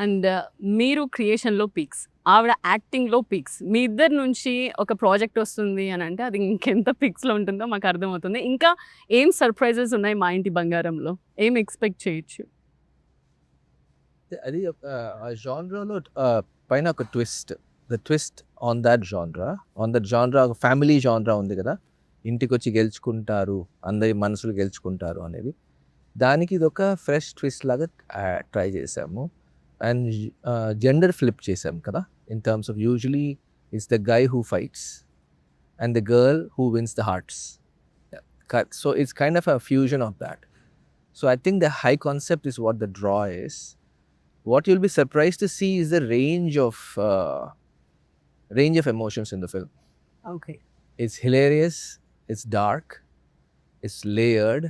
And మీరు క్రియేషన్‌లో peaks. ఆవిడ యాక్టింగ్‌లో పీక్స్. మీ ఇద్దరి నుంచి ఒక ప్రాజెక్ట్ వస్తుంది అని అంటే అది ఇంకెంత పీక్స్‌లో ఉంటుందో మాకు అర్థమవుతుంది. ఇంకా ఏం సర్ప్రైజెస్ ఉన్నాయి మా ఇంటి బంగారంలో? ఏం ఎక్స్‌పెక్ట్ చేయొచ్చు? అది ఆ జాన్రాలో పైన ఒక twist. The twist on that genre ఒక ఫ్యామిలీ జాన్రా ఉంది కదా! ఇంటికొచ్చి గెలుచుకుంటారు, అందరి మనసులు గెలుచుకుంటారు అనేది. దానికి ఇదొక ఫ్రెష్ ట్విస్ట్ లాగా ట్రై చేసాము. అండ్ జెండర్ ఫ్లిప్ చేసాం కదా! In terms of usually it's the guy who fights and the girl who wins the hearts. So it's kind of a fusion of that. So I think the high concept is what the draw is. What you'll be surprised to see is the range of emotions in the film. Okay. It's hilarious, it's dark, it's layered,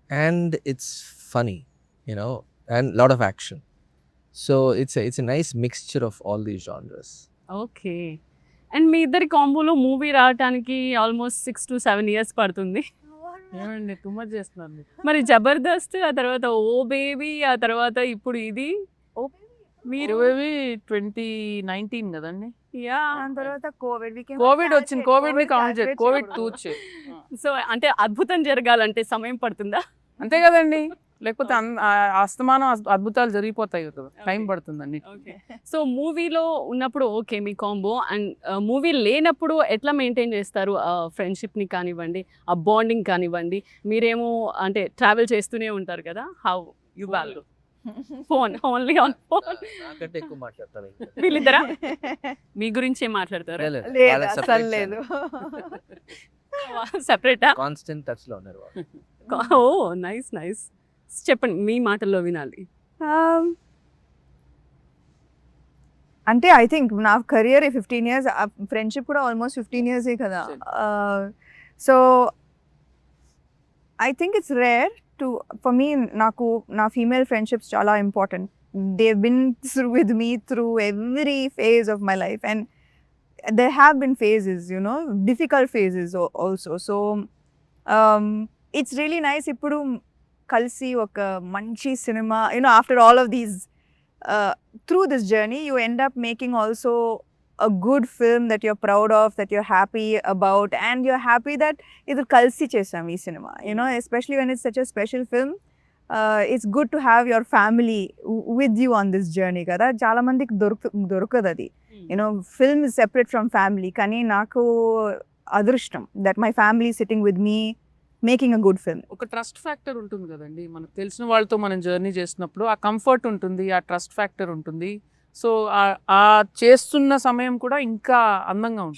and it's funny, and a lot of action. So it's a nice mixture of all these genres. Okay. And మీ ఇద్దరి కాంబోలో movie రావటానికి almost 6-7 years పడుతుంది. ఏమండి too much చేస్తున్నారు మీరు. మరి 'జబర్దస్త్' ఆ తర్వాత 'ఓ బేబీ' ఆ తర్వాత ఇప్పుడు ఇది. మీరు ఇరవై 2019 కదండి. యాహ్! దాని తర్వాత కోవిడ్ వచ్చింది. కోవిడ్ ని కౌంట్ చేయండి. కోవిడ్ తూచే. సో అంటే అద్భుతం జరగాలంటే సమయం పడుతుందా? అంతే కదండి. లేకపోతే అస్తమానం అద్భుతాలు జరిగిపోతాయి కదా. టైం పడుతుందండి. ఓకే. సో మూవీలో ఉన్నప్పుడు okay me combo. And movie లేనప్పుడు ఎట్లా మెయింటైన్ చేస్తారు? ఫ్రెండ్‌షిప్‌ని కానివ్వండి, ఆ బాండింగ్ కానివ్వండి. మీరేమో అంటే ట్రావెల్ చేస్తూనే ఉంటారు కదా! How you balance? Phone only on phone. నాకంటే ఎక్కువ మాట్లాడతారు. వీళ్ళిద్దరా? మీ గురించే మాట్లాడతారా? లేదు అసలు లేదు. సెపరేటా? కాన్స్టెంట్ టచ్ లో ఉన్నారు వాళ్ళు. ఓహ్! నైస్. చెప్పండి మీ మాటల్లో వినాలి. అంటే ఐ థింక్ నా కెరియర్ 15 ఇయర్స్, ఫ్రెండ్షిప్ కూడా ఆల్మోస్ట్ 15 ఇయర్సే కదా. So I think it's rare to for me. నాకు నా ఫీమేల్ ఫ్రెండ్షిప్స్ చాలా important. They been through with me through every phase of my life and there have been phases, difficult phases also. So it's really nice ఇప్పుడు కలిసి ఒక మంచి cinema, after all of these through this journey you end up making also a good film that you're proud of, that you're happy about, and you're happy that ఇది కలిసి చేసాం ఈ cinema, especially when it's such a special film. It's good to have your family with you on this journey కదా. చాలా మందికి దొరకదు అది. Film is separate from family. కానీ నాకు అదృష్టం that my family is sitting with me making a good film. ఒక trust factor ఉంటుంది కదండి. మనకు తెలిసిన వాళ్ళతో మనం జర్నీ చేసినప్పుడు ఆ కంఫర్ట్ ఉంటుంది, ఆ ట్రస్ట్ ఫ్యాక్టర్ ఉంటుంది. సో ఆ చేస్తున్న సమయం కూడా ఇంకా అందంగా ఉంటుంది.